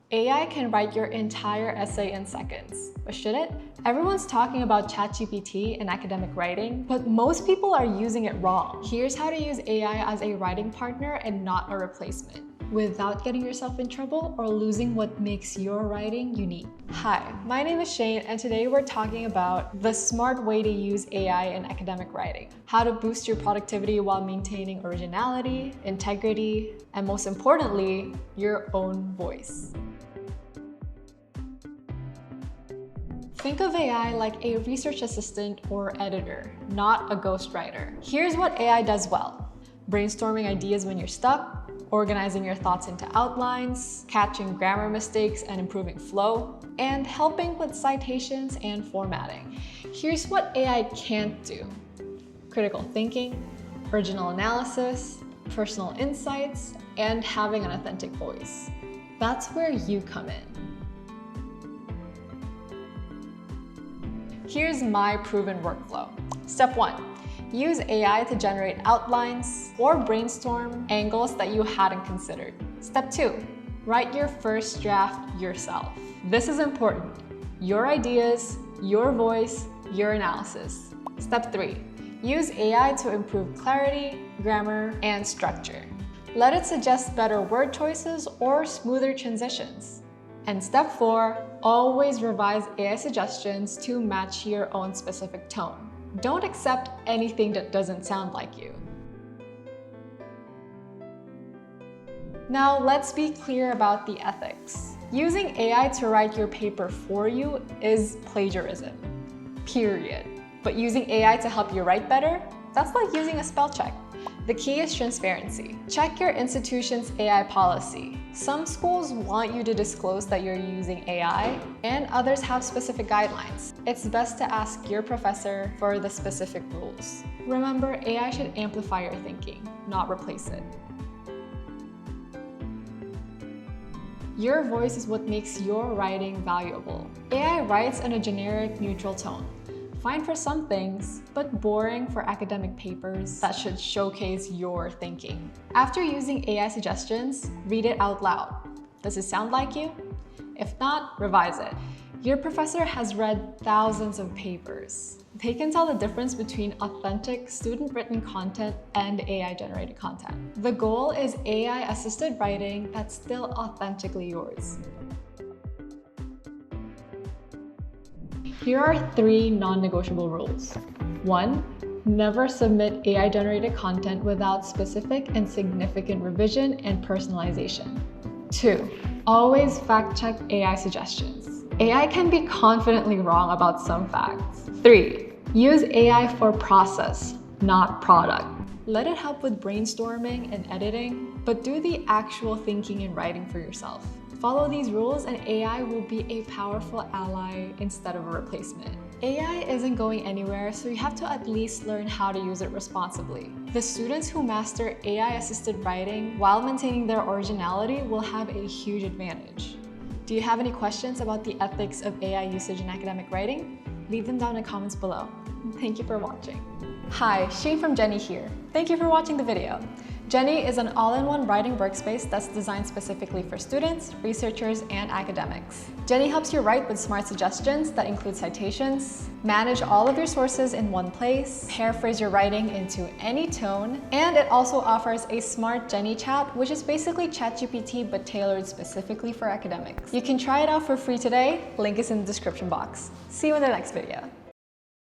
AI can write your entire essay in seconds, but should it? Everyone's talking about ChatGPT in academic writing, but most people are using it wrong. Here's how to use AI as a writing partner and not a replacement, without getting yourself in trouble or losing what makes your writing unique. Hi, my name is Shane, and today we're talking about the smart way to use AI in academic writing, how to boost your productivity while maintaining originality, integrity, and most importantly, your own voice. Think of AI like a research assistant or editor, not a ghostwriter. Here's what AI does well: brainstorming ideas when you're stuck, organizing your thoughts into outlines, catching grammar mistakes and improving flow, and helping with citations and formatting. Here's what AI can't do: critical thinking, original analysis, personal insights, and having an authentic voice. That's where you come in. Here's my proven workflow. Step 1. Use AI to generate outlines or brainstorm angles that you hadn't considered. Step 2. Write your first draft yourself. This is important: your ideas, your voice, your analysis. Step 3. Use AI to improve clarity, grammar, and structure. Let it suggest better word choices or smoother transitions. And step 4, always revise AI suggestions to match your own specific tone. Don't accept anything that doesn't sound like you. Now let's be clear about the ethics. Using AI to write your paper for you is plagiarism, period. But using AI to help you write better, that's like using a spell check. The key is transparency. Check your institution's AI policy. Some schools want you to disclose that you're using AI, and others have specific guidelines. It's best to ask your professor for the specific rules. Remember, AI should amplify your thinking, not replace it. Your voice is what makes your writing valuable. AI writes in a generic, neutral tone. Fine for some things, but boring for academic papers that should showcase your thinking. After using AI suggestions, read it out loud. Does it sound like you? If not, revise it. Your professor has read thousands of papers. They can tell the difference between authentic student-written content and AI-generated content. The goal is AI-assisted writing that's still authentically yours. Here are 3 non-negotiable rules. 1. Never submit AI-generated content without specific and significant revision and personalization. 2. Always fact-check AI suggestions. AI can be confidently wrong about some facts. 3. Use AI for process, not product. Let it help with brainstorming and editing, but do the actual thinking and writing for yourself. Follow these rules and AI will be a powerful ally instead of a replacement. AI isn't going anywhere, so you have to at least learn how to use it responsibly. The students who master AI-assisted writing while maintaining their originality will have a huge advantage. Do you have any questions about the ethics of AI usage in academic writing? Leave them down in the comments below. Thank you for watching. Hi, Shane from Jenni here. Thank you for watching the video. Jenni is an all-in-one writing workspace that's designed specifically for students, researchers, and academics. Jenni helps you write with smart suggestions that include citations, manage all of your sources in one place, paraphrase your writing into any tone, and it also offers a smart Jenni chat, which is basically ChatGPT but tailored specifically for academics. You can try it out for free today. Link is in the description box. See you in the next video.